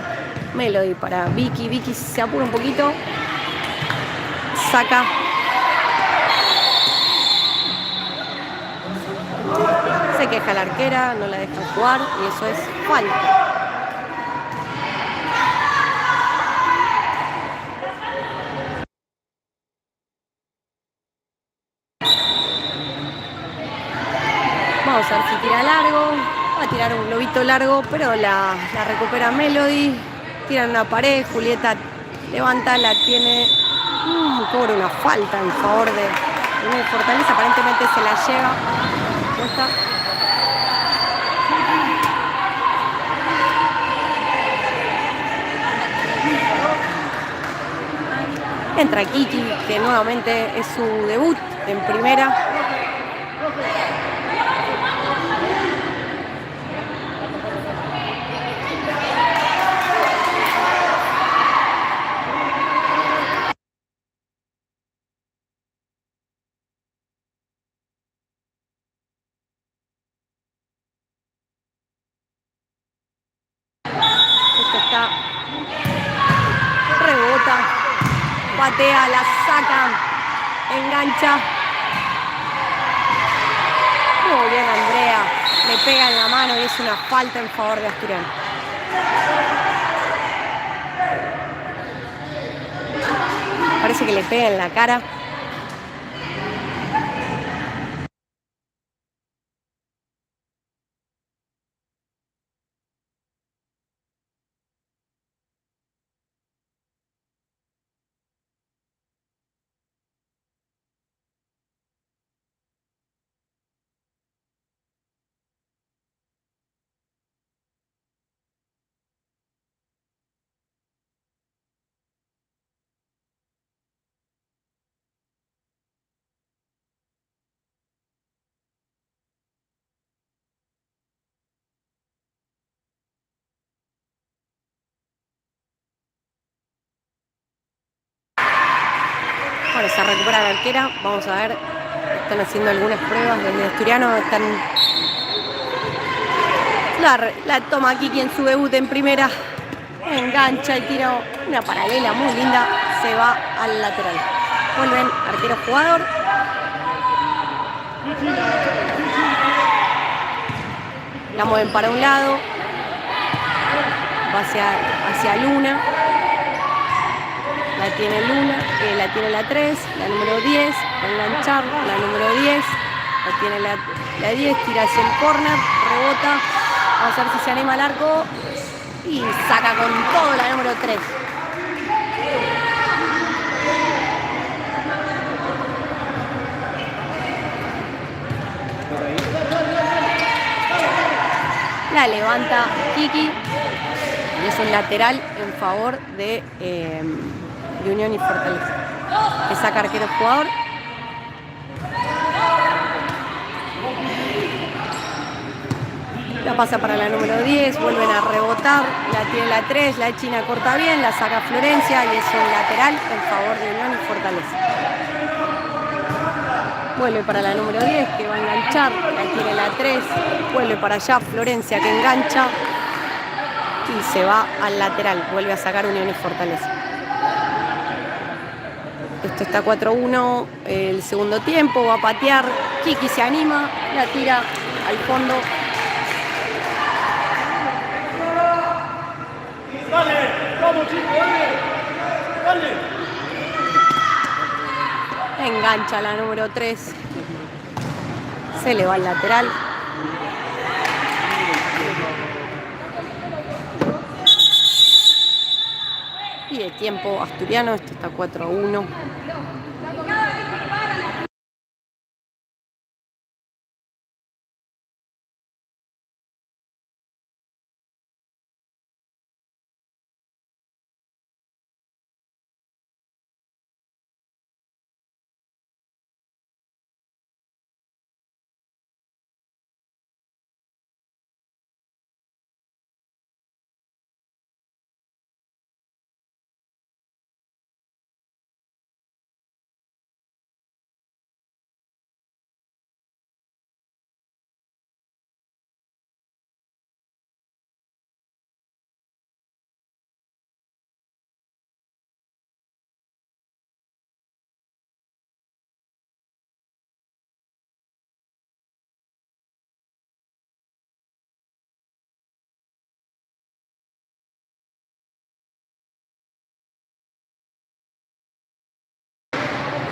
Melody para Vicky. Vicky se apura un poquito. Saca. Se queja la arquera. No la dejan jugar. Y eso es falta. Vamos a ver si tira largo. Va a tirar un globito largo, pero la recupera Melody. Tira en una pared. Julieta levanta, la tiene. Cobra una falta en favor de Fortaleza. Aparentemente se la lleva. ¿Cómo está? Entra Kiki, que nuevamente es su debut en primera. Rebota, patea, la saca, engancha. Muy bien Andrea, le pega en la mano y es una falta en favor de Asturiano. Parece que le pega en la cara. Bueno, se recupera la arquera. Vamos a ver. Están haciendo algunas pruebas desde Asturiano. Están... La toma Kiki en su debut en primera. Engancha y tira una paralela muy linda. Se va al lateral. Vuelven arquero jugador. La mueven para un lado. Va hacia Luna. La tiene Luna, la tiene la 3, la número 10, va a enganchar, la número 10, la tiene la 10, tira hacia el córner, rebota, vamos a ver si se anima al arco y saca con todo la número 3. La levanta Kiki y es un lateral en favor de Unión y Fortaleza. Que saca arquero jugador. La pasa para la número 10, vuelven a rebotar, la tiene la 3, la China corta bien, la saca Florencia y es un lateral en favor de Unión y Fortaleza. Vuelve para la número 10 que va a enganchar, la tiene la 3, vuelve para allá Florencia que engancha y se va al lateral, vuelve a sacar Unión y Fortaleza. Esto está 4-1, el segundo tiempo, va a patear, Kiki se anima, la tira al fondo. Dale, vamos chicos, dale. Engancha la número 3, se le va al lateral. Y de tiempo Asturiano, esto está 4-1.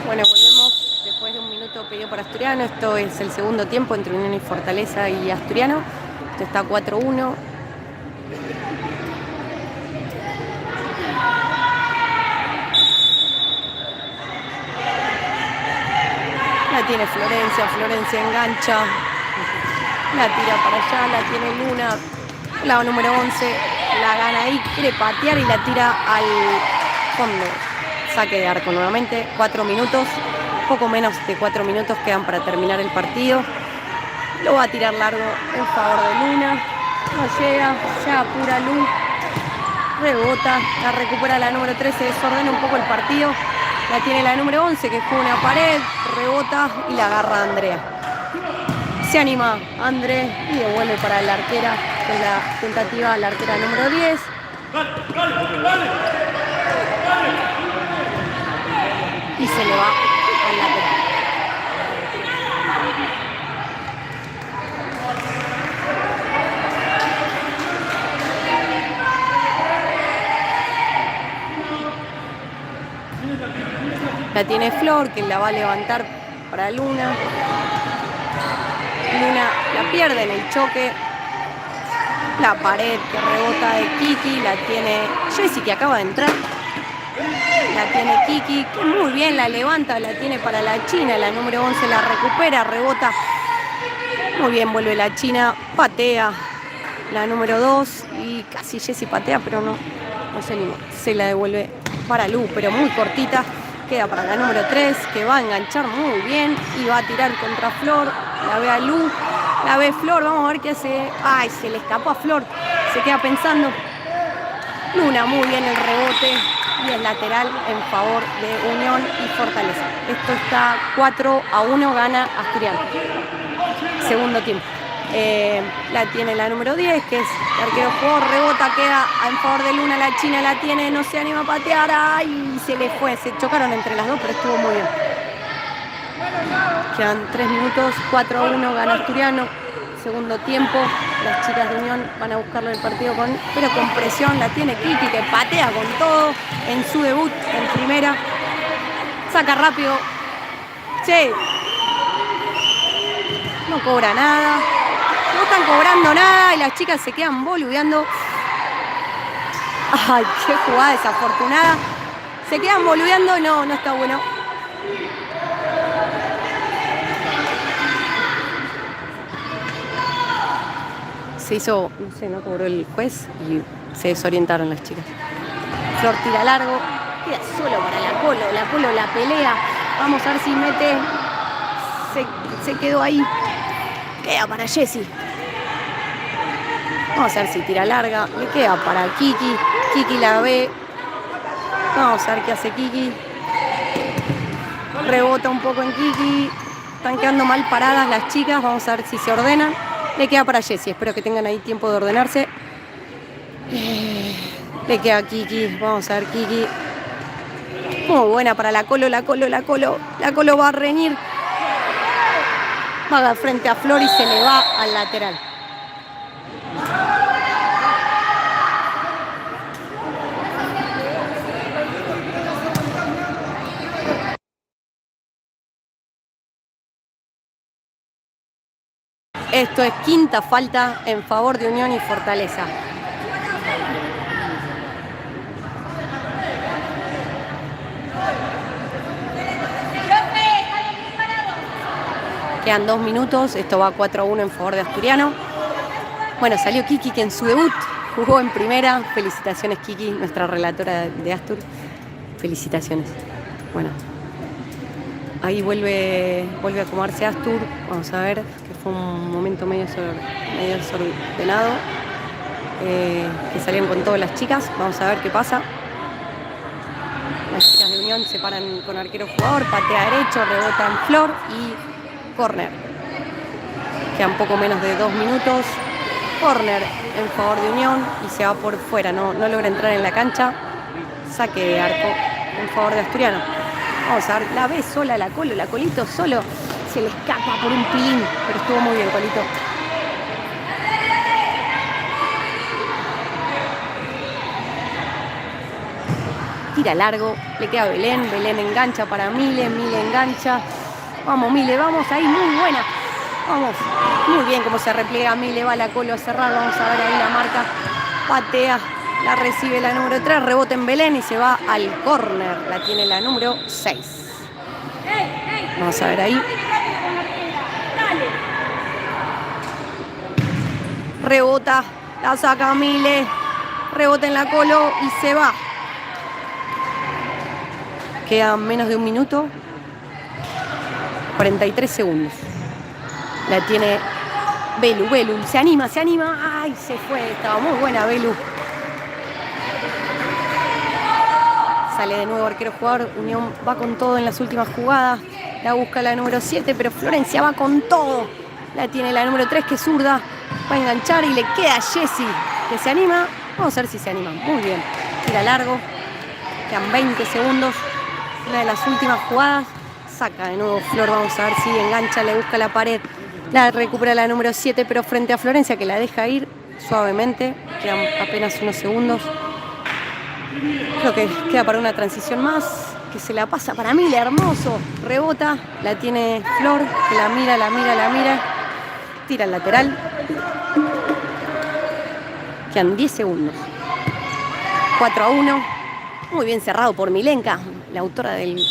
Bueno, volvemos después de un minuto pedido por Asturiano. Esto es el segundo tiempo entre Unión y Fortaleza y Asturiano. Esto está 4-1. La tiene Florencia, Florencia engancha. La tira para allá, la tiene Luna. La número 11 la gana ahí, quiere patear y la tira al fondo. Saque de arco nuevamente, 4 minutos, poco menos de 4 minutos quedan para terminar el partido. Lo va a tirar largo en favor de Luna, no llega, se apura Luna, rebota, la recupera la número 13, desordena un poco el partido, la tiene la número 11 que juega una pared, rebota y la agarra Andrea. Se anima André y devuelve para la arquera, con la tentativa la arquera número 10. Y se le va al lateral. La tiene Flor, que la va a levantar para Luna. Luna la pierde en el choque. La pared que rebota de Kiki, la tiene Jessy, que acaba de entrar. La tiene Kiki, que muy bien la levanta, la tiene para la China, la número 11 la recupera, rebota. Muy bien, vuelve la China, patea la número 2 y casi Jessy patea, pero no se anima. Se la devuelve para Lu, pero muy cortita. Queda para la número 3, que va a enganchar muy bien y va a tirar contra Flor. La ve a Lu, la ve Flor, vamos a ver qué hace. Ay, se le escapó a Flor, se queda pensando. Luna, muy bien el rebote. y es lateral en favor de Unión y Fortaleza. Esto está 4-1, gana Asturiano. Segundo tiempo. La tiene la número 10, que es el arquero jugador, rebota, queda en favor de Luna, la china la tiene, no se anima a patear, ¡ay! Se le fue, se chocaron entre las dos, pero estuvo muy bien. Quedan 3 minutos, 4-1, gana Asturiano. Segundo tiempo, las chicas de Unión van a buscarlo el partido, pero con presión, la tiene Kiki, que patea con todo en su debut en primera. Saca rápido. Che, no cobra nada. No están cobrando nada y las chicas se quedan boludeando. Ay, qué jugada desafortunada. Se quedan boludeando y no está bueno. Se hizo, no sé, no cobró el juez y se desorientaron las chicas. Flor tira largo, queda solo para la Colo la pelea. Vamos a ver si mete. Se quedó ahí. Queda para Jessie. Vamos a ver si tira larga. Le queda para Kiki. Kiki la ve. Vamos a ver qué hace Kiki. Rebota un poco en Kiki. Están quedando mal paradas las chicas. Vamos a ver si se ordenan. Le queda para Jessie. Espero que tengan ahí tiempo de ordenarse. Le queda a Kiki. Vamos a ver Kiki. Muy buena para la Colo. La Colo va a reñir. Va frente a Flor y se le va al lateral. Esto es quinta falta en favor de Unión y Fortaleza. Quedan 2 minutos, esto va 4-1 en favor de Asturiano. Bueno, salió Kiki, que en su debut jugó en primera. Felicitaciones, Kiki, nuestra relatora de Astur. Felicitaciones. Bueno, ahí vuelve a acomodarse Astur. Vamos a ver, que fue un momento medio desordenado. Que salieron con todas las chicas. Vamos a ver qué pasa. Las chicas de Unión se paran con arquero jugador, patea derecho, rebota en Flor y córner. Quedan poco menos de 2 minutos. Córner en favor de Unión y se va por fuera, no logra entrar en la cancha. Saque de arco en favor de Asturiano. Vamos a ver, la ve sola la Colito solo. Se le escapa por un pilín, pero estuvo muy bien, Colito. Tira largo, le queda a Belén engancha para Mile engancha. Vamos, Mile, vamos ahí, muy buena. Vamos, muy bien cómo se repliega Mile, va la Colo a cerrar, vamos a ver ahí la marca. Patea, la recibe la número 3, rebota en Belén y se va al córner. La tiene la número 6. Vamos a ver ahí. Rebota, la saca Mile, rebota en la Colo y se va. Queda menos de 1 minuto. 43 segundos. La tiene Belu. Se anima. ¡Ay! Se fue. Estaba muy buena Belu. Sale de nuevo arquero jugador. Unión va con todo en las últimas jugadas. La busca la número 7, pero Florencia va con todo. La tiene la número 3, que es zurda. Va a enganchar y le queda a Jessie, que se anima. Vamos a ver si se anima. Muy bien. Tira largo. Quedan 20 segundos. Una de las últimas jugadas. Saca de nuevo Flor, vamos a ver si engancha, le busca la pared. La recupera la número 7, pero frente a Florencia, que la deja ir suavemente. Quedan apenas unos segundos. Creo que queda para una transición más, que se la pasa para Mile, hermoso. Rebota, la tiene Flor, que la mira. Tira al lateral. Quedan 10 segundos. 4-1. Muy bien cerrado por Milenka, la autora del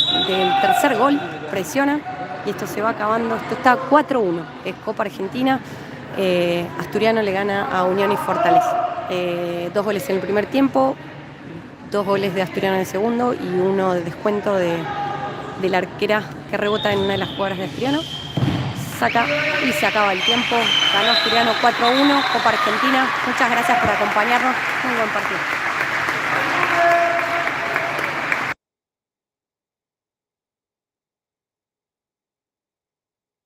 tercer gol. Presiona y esto se va acabando. Esto está 4-1. Es Copa Argentina. Asturiano le gana a Unión y Fortaleza. 2 goles en el primer tiempo, 2 goles de Asturiano en el segundo y 1 de descuento de la arquera que rebota en una de las jugadas de Asturiano. Saca y se acaba el tiempo. Ganó Asturiano 4-1, Copa Argentina. Muchas gracias por acompañarnos. Muy buen partido.